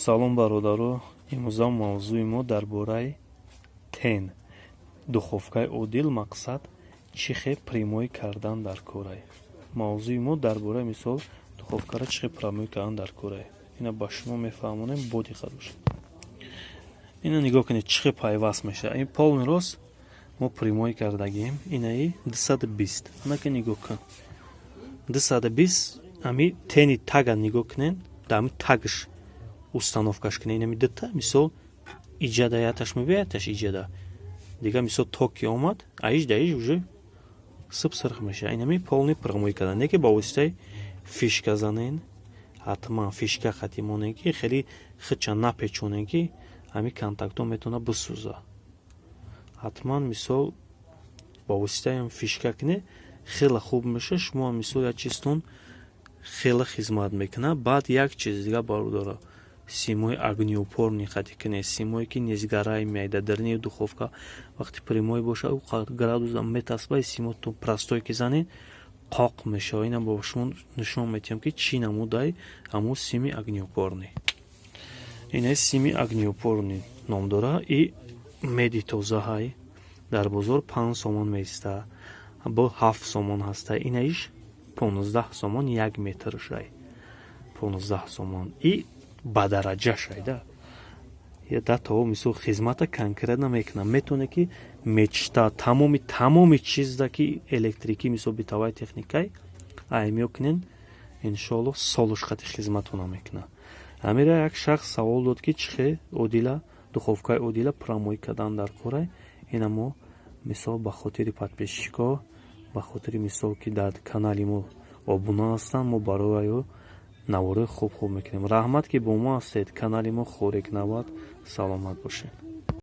Салом бародаро, имрӯза мавзӯи мо дар бораи тен, духовкаи одил мақсад чӣ хел премой кардан дар кораи. Мавзӯи мо дар бораи мисол духовкаро чӣ хел премой кардан дар кораи. Ина ба шумо мефаҳмонем, бо диққат бошед. Ина нигоҳ кунед чӣ хел пайваст мешавад. Ин полный рост мо премой кардагем. Инаи 220. Анака нигоҳ кун. 220 ами тени тага нигоҳ кунен, дами тагш установкаш кунен. Инами дата мисол иҷада яташ мебияташ иҷада. Дига мисол токи омад, аиш даиш уже сып сырх меша. Инами полный премой кардан. Неки ба воситаи фишка занен, ҳатман фишка хатимонен ки хеле хича напечонен ки ами контактҳо метавона бисӯза. ҳатман мисол ба воситаи фишка куне хеле хуб меша. Шумо мисол як чизтон хеле хизмат мекуна. Баъд як чиз дига бародара, симои огнеупорни хати куне, симое ки низгараи меайда дарни духовка вақти премой боша градус метасба симото простой ки занен қоқ меша. Ина ба шумо нишон метиҳам ки чӣ намудай ҳамо сими огнеупорни. Ина сими огнеупорни ном дора. И меди тоза ҳай дар бозор 5 сомон меиста, бо 7 сомон ҳаста. Инаиш 15 сомон 1 метр шай. 15 сомон. И ба дараҷа шайда. Я да то мисол хизмата конкретна мекуна. Метоне ки мечта тамоми чизда ки электрики мисол битавай техникай аймё кунен иншоалло солуш хати хизматона мекуна. Амира як шахс савол дод ки чихе одила духовкаи одила премой кардан дар корай. Ина мо мисол ба хотири подписчико, ба хотири мисол ки дар канали мо обуна ҳастан, мо барои ё навори хуб мекунем. Раҳмат ки бо мо ҳастед. Канали мо хорек навад. Саломат бошед.